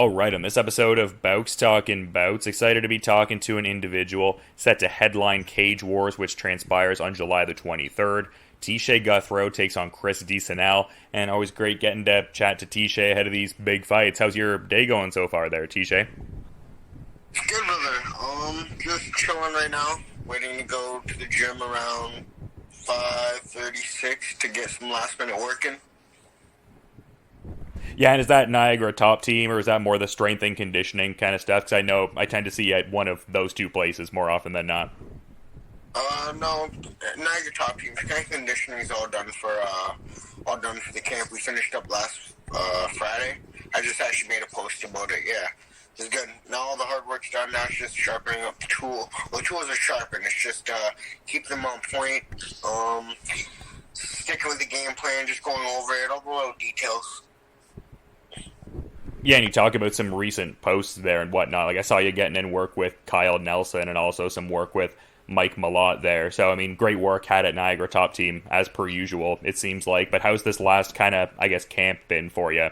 All right, on this episode of Bowks Talking Bouts, excited to be talking to an individual set to headline Cage Wars, which transpires on July the 23rd. Teshay Gouthro takes on Chris Disonell, and always great getting to chat to Teshay ahead of these big fights. How's your day going so far there, Teshay? Good, brother. Just chilling right now, waiting to go to the gym around 5:36 to get some last minute work in. Yeah, and is that Niagara top team, or is that more the strength and conditioning kind of stuff? Because I know I tend to see you at one of those two places more often than not. No, Niagara top team. Strength and conditioning is all done for the camp. We finished up last Friday. I just actually made a post about it. Yeah, it's good. Now all the hard work's done. Now it's just sharpening up the tool. Well, the tools are sharpened. It's just keep them on point. Sticking with the game plan, just going over it, all the little details. Yeah, and you talk about some recent posts there and whatnot. Like, I saw you getting in work with Kyle Nelson and also some work with Mike Malott there. So, I mean, great work had at Niagara top team, as per usual, it seems like. But how's this last kind of, I guess, camp been for you?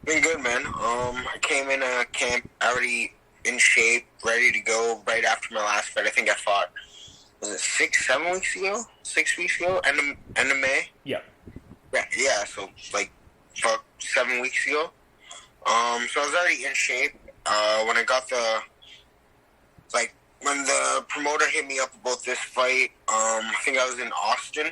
Been good, man. I came in camp already in shape, ready to go right after my last fight. I think I fought, was it 7 weeks ago? 6 weeks ago? End of May? Yeah. Yeah, so, like, about 7 weeks ago. So I was already in shape. When I got when the promoter hit me up about this fight, I think I was in Austin,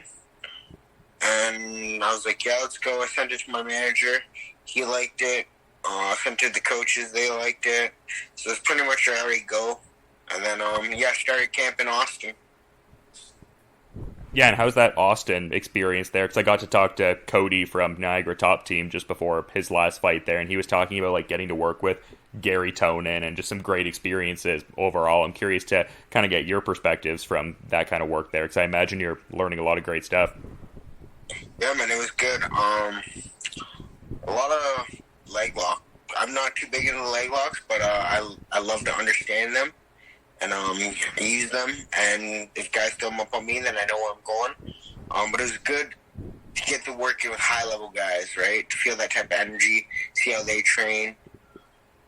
and I was like, yeah, let's go. I sent it to my manager. He liked it. I sent it to the coaches. They liked it. So it's pretty much a ready go. And then, started camp in Austin. Yeah, and how's that Austin experience there? Because I got to talk to Cody from Niagara Top Team just before his last fight there, and he was talking about like getting to work with Gary Tonin and just some great experiences overall. I'm curious to kind of get your perspectives from that kind of work there, because I imagine you're learning a lot of great stuff. Yeah, man, it was good. A lot of leg lock. I'm not too big into leg locks, but I love to understand them. And use them, and if guys throw them up on me, then I know where I'm going. But it was good to get to working with high-level guys, right? To feel that type of energy, see how they train.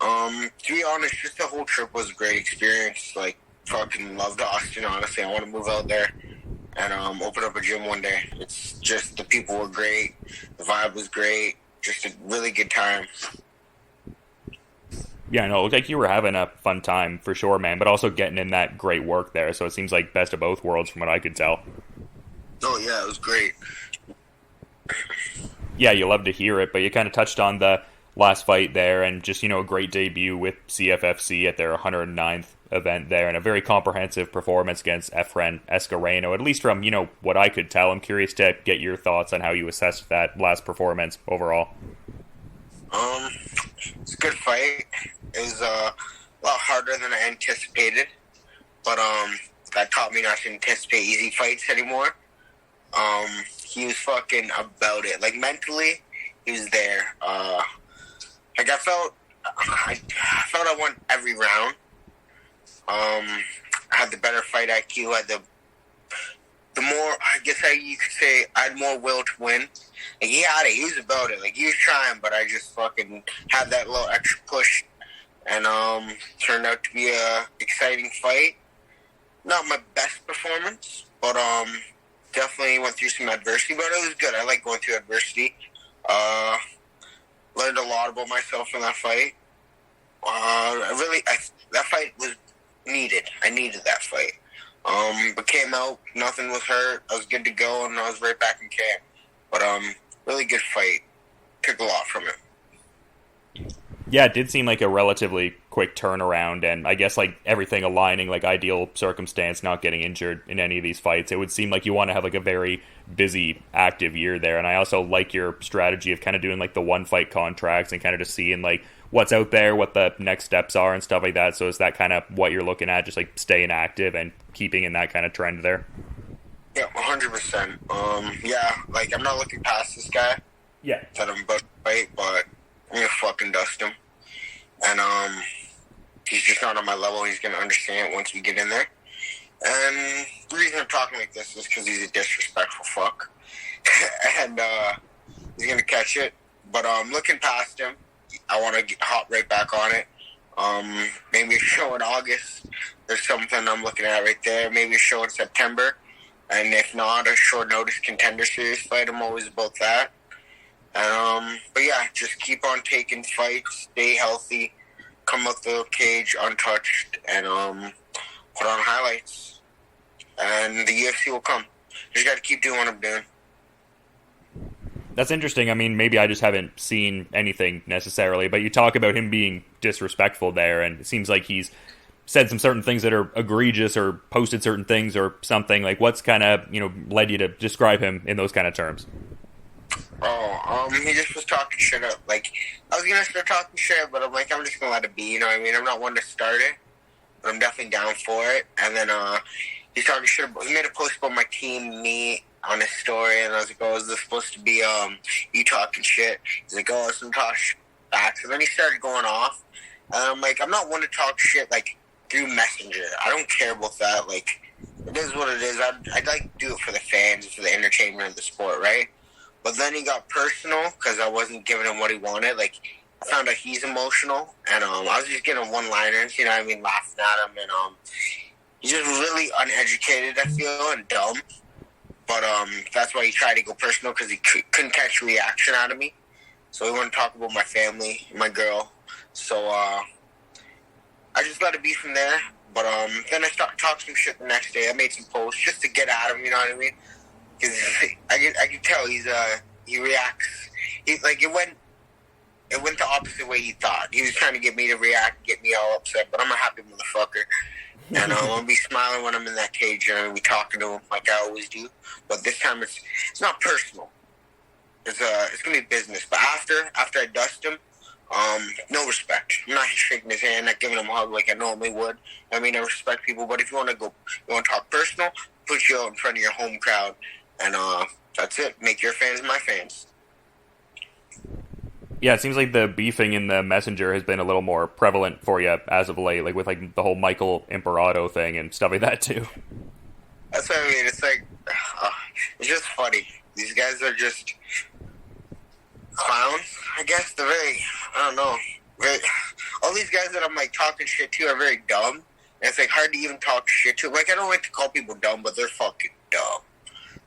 To be honest, just the whole trip was a great experience. Like, fucking loved Austin, honestly. I want to move out there and open up a gym one day. It's just, the people were great. The vibe was great. Just a really good time. Yeah, no, it looked like you were having a fun time for sure, man, but also getting in that great work there, so it seems like best of both worlds from what I could tell. Oh, yeah, it was great. Yeah, you love to hear it, but you kind of touched on the last fight there, and just, a great debut with CFFC at their 109th event there, and a very comprehensive performance against Efren Escareno, at least from, what I could tell. I'm curious to get your thoughts on how you assessed that last performance overall. It's a good fight. It was a lot harder than I anticipated, but that taught me not to anticipate easy fights anymore. He was fucking about it. Like, mentally, he was there. I felt I won every round. I had the better fight IQ. The more, I guess you could say, I had more will to win. Like, he had it. He was about it. Like, he was trying, but I just fucking had that little extra push. And turned out to be a exciting fight. Not my best performance, but definitely went through some adversity. But it was good. I like going through adversity. Learned a lot about myself in that fight. That fight was needed. I needed that fight. But came out, nothing was hurt. I was good to go, and I was right back in camp. But really good fight. Took a lot from it. Yeah, it did seem like a relatively quick turnaround, and I guess like everything aligning, like ideal circumstance, not getting injured in any of these fights. It would seem like you want to have like a very busy, active year there, and I also like your strategy of kind of doing like the one fight contracts and kind of just seeing like what's out there, what the next steps are and stuff like that. So is that kind of what you're looking at, just like staying active and keeping in that kind of trend there? Yeah, 100%. Yeah, like I'm not looking past this guy. Yeah. That I'm about to fight, but I'm gonna fucking dust him. And he's just not on my level. He's gonna understand it once we get in there. And the reason I'm talking like this is because he's a disrespectful fuck. And he's gonna catch it. But looking past him, I want to hop right back on it. Maybe a show in August. There's something I'm looking at right there. Maybe a show in September. And if not, a short notice contender series fight. I'm always about that. But yeah, just keep on taking fights, stay healthy, come out the cage untouched, and put on highlights. And the UFC will come. Just got to keep doing what I'm doing. That's interesting. I mean, maybe I just haven't seen anything necessarily, but you talk about him being disrespectful there, and it seems like he's said some certain things that are egregious or posted certain things or something. Like, what's kind of, led you to describe him in those kind of terms? He just was talking shit up. Like, I was going to start talking shit, but I'm like, I'm just going to let it be, you know what I mean? I'm not one to start it, but I'm definitely down for it. And then, he's talking shit about, he made a post about my team, me, on his story, and I was like, oh, is this supposed to be, you talking shit? He's like, oh, it's some talk shit back. So then he started going off, and I'm like, I'm not one to talk shit, like, through Messenger. I don't care about that. Like, it is what it is. I'd like to do it for the fans, for the entertainment of the sport, right? But then he got personal because I wasn't giving him what he wanted. Like, I found out he's emotional, and I was just getting one-liners, you know what I mean, laughing at him, and he's just really uneducated, I feel, and dumb. But that's why he tried to go personal, because he couldn't catch a reaction out of me. So he wanted to talk about my family, my girl. So I just let it be from there. But then I started talking some shit the next day. I made some posts just to get at him, you know what I mean? Because I could tell he reacts. It went the opposite way he thought. He was trying to get me to react, get me all upset. But I'm a happy motherfucker. And I'll be smiling when I'm in that cage, and I'll be talking to him like I always do. But this time it's not personal. It's gonna be business. But after I dust him, no respect. I'm not shaking his hand, not giving him a hug like I normally would. I mean, I respect people, but if you want to talk personal, put you out in front of your home crowd, and that's it. Make your fans my fans. Yeah, it seems like the beefing in the Messenger has been a little more prevalent for you as of late, like with like the whole Michael Imperato thing and stuff like that too. That's what I mean. It's like, it's just funny. These guys are just clowns, I guess. They're very, I don't know. All these guys that I'm like talking shit to are very dumb. And it's like hard to even talk shit to. Like, I don't like to call people dumb, but they're fucking dumb.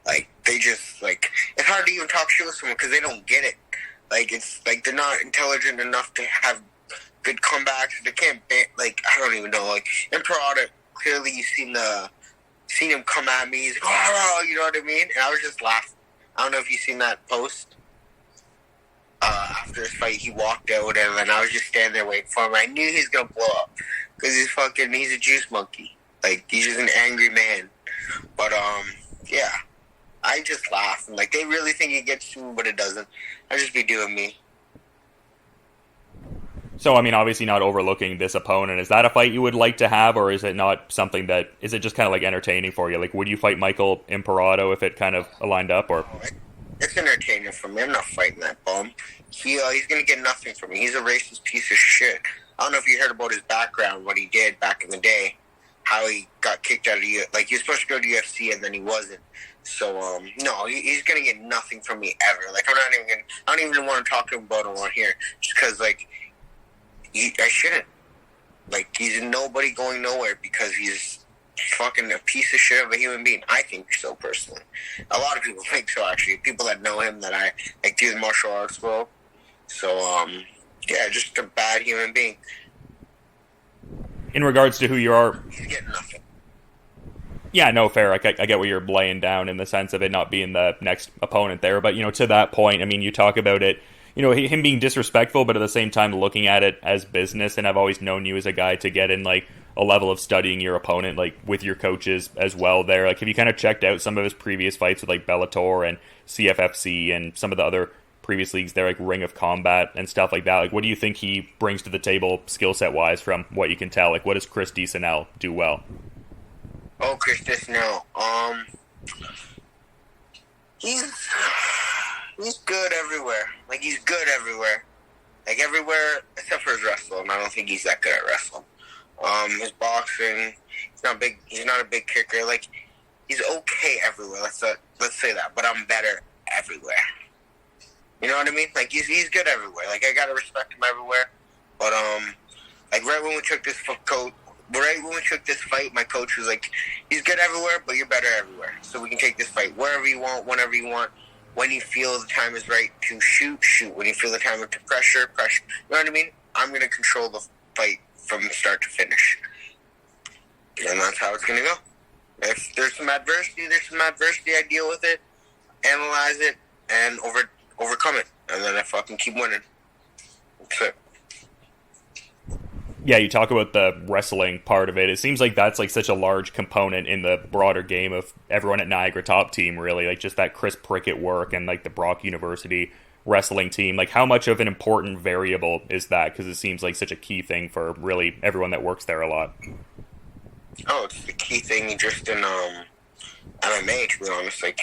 Like, they just, like, it's hard to even talk shit with someone because they don't get it. Like, it's like they're not intelligent enough to have good comebacks. They can't, like, I don't even know. Like, Imperato, clearly you've seen him come at me. He's like, oh, you know what I mean? And I was just laughing. I don't know if you've seen that post. After his fight, he walked out, and then I was just standing there waiting for him. I knew he was going to blow up because he's a juice monkey. Like, he's just an angry man. But, yeah. I just laugh. And, like, they really think it gets to me, but it doesn't. I just be doing me. So, I mean, obviously not overlooking this opponent. Is that a fight you would like to have, or is it not something that... Is it just kind of, like, entertaining for you? Like, would you fight Michael Imperato if it kind of aligned up, or... It's entertaining for me. I'm not fighting that bum. He's going to get nothing from me. He's a racist piece of shit. I don't know if you heard about his background, what he did back in the day, how he got kicked out of the... Like, he was supposed to go to UFC, and then he wasn't. So, no, he's going to get nothing from me ever. Like, I don't even want to talk to him about him on here. Just because, like, I shouldn't. Like, he's nobody going nowhere because he's fucking a piece of shit of a human being. I think so, personally. A lot of people think so, actually. People that know him that I, like, do the martial arts world. So, yeah, just a bad human being. In regards to who you are... He's getting nothing. Yeah, no, fair. I get what you're laying down in the sense of it not being the next opponent there. But, to that point, I mean, you talk about it, him being disrespectful, but at the same time looking at it as business. And I've always known you as a guy to get in, like, a level of studying your opponent, like, with your coaches as well there. Like, have you kind of checked out some of his previous fights with, like, Bellator and CFFC and some of the other previous leagues there, like Ring of Combat and stuff like that? Like, what do you think he brings to the table skill set-wise from what you can tell? Like, what does Chris Disonell do well? Oh, Chris Disonell. He's good everywhere. Like, he's good everywhere. Like, everywhere except for his wrestling. I don't think he's that good at wrestling. His boxing, he's not a big kicker. Like, he's okay everywhere. Let's say that. But I'm better everywhere. You know what I mean? Like, he's good everywhere. Like, I gotta respect him everywhere. But, like, right when we took this fight, my coach was like, he's good everywhere, but you're better everywhere. So we can take this fight wherever you want, whenever you want. When you feel the time is right to shoot, shoot. When you feel the time to pressure, pressure. You know what I mean? I'm going to control the fight from start to finish. And that's how it's going to go. If there's some adversity, I deal with it, analyze it, and overcome it. And then I fucking keep winning. That's it. Yeah, you talk about the wrestling part of it. It seems like that's like such a large component in the broader game of everyone at Niagara Top Team, really. Like just that Chris Prickett work and like the Brock University wrestling team. Like how much of an important variable is that? Because it seems like such a key thing for really everyone that works there a lot. Oh, it's the key thing just in MMA, to be honest. Like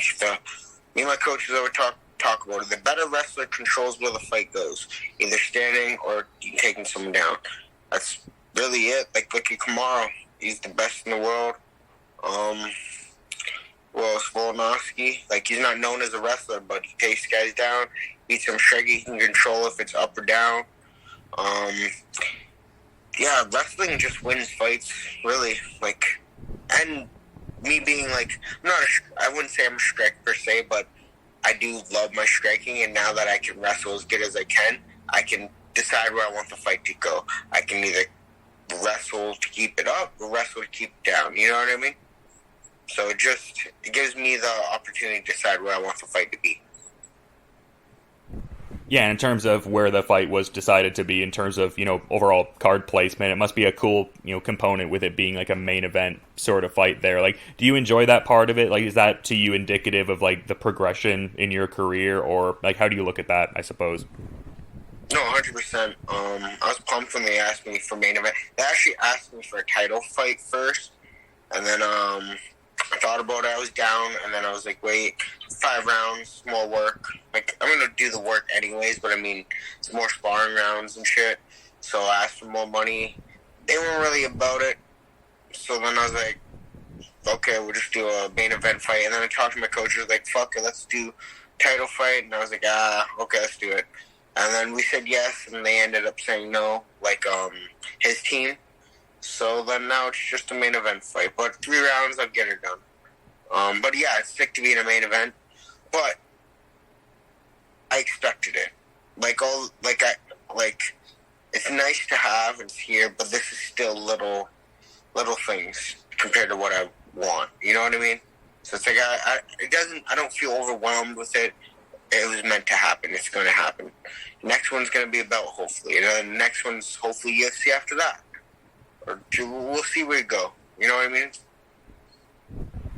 me and my coaches always talk about it. The better wrestler controls where the fight goes, either standing or taking someone down. That's really it. Like Kamaru, he's the best in the world. Volkanovski, like he's not known as a wrestler, but he takes guys down, beats them straight. He can control if it's up or down. Yeah, wrestling just wins fights, really. Like, and me being like, I wouldn't say I'm a striker per se, but I do love my striking, and now that I can wrestle as good as I can decide where I want the fight to go. I can either wrestle to keep it up or wrestle to keep it down. You know what I mean? So it gives me the opportunity to decide where I want the fight to be. Yeah, in terms of where the fight was decided to be, in terms of, overall card placement, it must be a cool, component with it being like a main event sort of fight there. Like, do you enjoy that part of it? Like, is that to you indicative of like the progression in your career, or like how do you look at that, I suppose? No, 100%. I was pumped when they asked me for main event. They actually asked me for a title fight first, and then I thought about it. I was down, and then I was like, wait, 5 rounds, more work. Like, I'm going to do the work anyways, but I mean, it's more sparring rounds and shit. So I asked for more money. They weren't really about it. So then I was like, okay, we'll just do a main event fight. And then I talked to my coach. He was like, fuck it, let's do title fight. And I was like, okay, let's do it. And then we said yes, and they ended up saying no, like his team. So then now it's just a main event fight. But 3 rounds, I'll get it done. But yeah, it's sick to be in a main event. But I expected it. It's nice to have, it's here, but this is still little things compared to what I want. You know what I mean? So it's like I don't feel overwhelmed with it. It was meant to happen. It's going to happen. Next one's going to be a belt, hopefully. And then the next one's hopefully UFC after that. Or we'll see where we go. You know what I mean?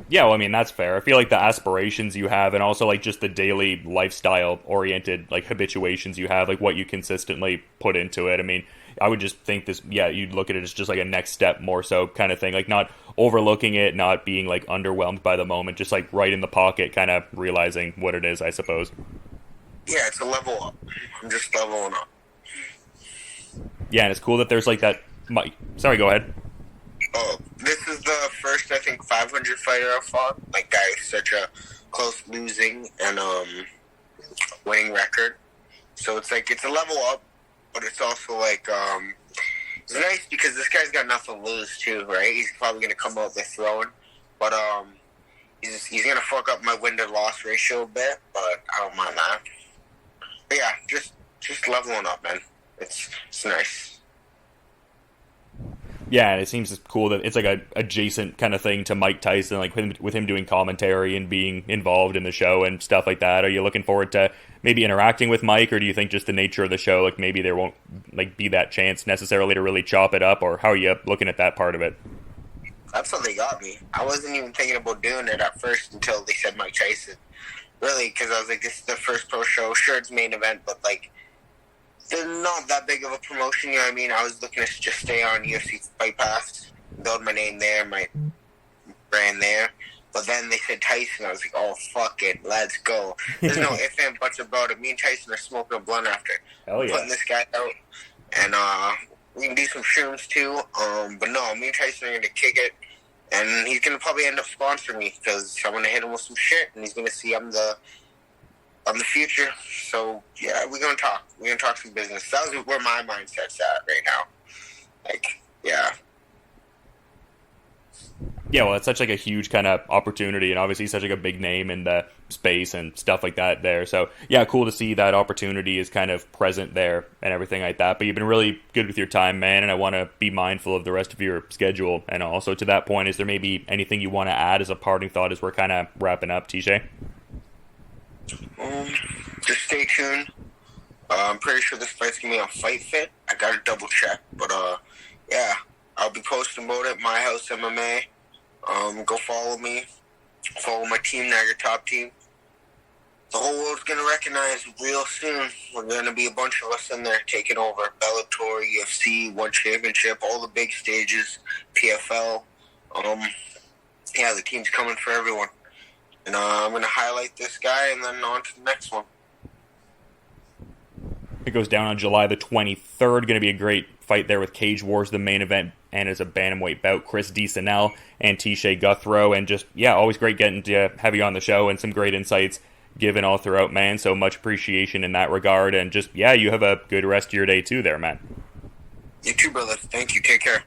Yeah, well, I mean, that's fair. I feel like the aspirations you have and also, like, just the daily lifestyle-oriented, like, habituations you have, like, what you consistently put into it. I mean, I would just think you'd look at it as just, like, a next step more so kind of thing. Like, not overlooking it, not being, like, underwhelmed by the moment, just, like, right in the pocket, kind of realizing what it is, I suppose. Yeah, it's a level up. I'm just leveling up. Yeah, and it's cool that there's, like, that... Sorry, go ahead. Oh, this is the first, I think, 500 fighter I've fought. Like, guy is such a close losing and winning record. So it's like, it's a level up, but it's also like, it's nice because this guy's got nothing to lose too, right? He's probably going to come out there throwing, but he's going to fuck up my win-to-loss ratio a bit, but I don't mind that. But yeah, just leveling up, man. It's nice. Yeah, and it seems cool that it's like a adjacent kind of thing to Mike Tyson, like with him doing commentary and being involved in the show and stuff like that. Are you looking forward to maybe interacting with Mike, or do you think just the nature of the show, like maybe there won't like be that chance necessarily to really chop it up, or how are you looking at that part of it? That's how they got me. I wasn't even thinking about doing it at first until they said Mike Tyson. Really, because I was like, this is the first pro show. Sure, it's main event, but like, they're not that big of a promotion, you know what I mean? I was looking to just stay on UFC Fight Pass, build my name there, my brand there. But then they said Tyson. I was like, oh, fuck it, let's go. There's no ifs and buts about it. Me and Tyson are smoking a blunt after. Hell yeah. Putting this guy out. And we can do some shrooms too. But no, me and Tyson are going to kick it. And he's going to probably end up sponsoring me because I'm going to hit him with some shit. And he's going to see I'm the on the future. So yeah, we're gonna talk. We're gonna talk some business. That was where my mindset's at right now. Like, yeah. Yeah, well, it's such like a huge kind of opportunity, and obviously such like a big name in the space and stuff like that there. So yeah, cool to see that opportunity is kind of present there and everything like that. But you've been really good with your time, man, and I want to be mindful of the rest of your schedule. And also to that point, is there maybe anything you want to add as a parting thought as we're kind of wrapping up, Teshay? Just stay tuned. I'm pretty sure this fight's gonna be on Fight Fit. I gotta double check, but yeah, I'll be posting about it. My House MMA. Go follow me. Follow my team, Niagara Top Team. The whole world's gonna recognize real soon. We're gonna be a bunch of us in there taking over Bellator, UFC, One Championship, all the big stages, PFL. Yeah, the team's coming for everyone. And I'm gonna highlight this guy and then on to the next one. It goes down on July the 23rd. Going to be a great fight there with Cage Wars, the main event, and as a bantamweight bout, Chris Disonell and Teshay Gouthro. And just, yeah, always great getting to have you on the show and some great insights given all throughout, man. So much appreciation in that regard. And just, yeah, you have a good rest of your day too there, man. You too, brother. Thank you. Take care.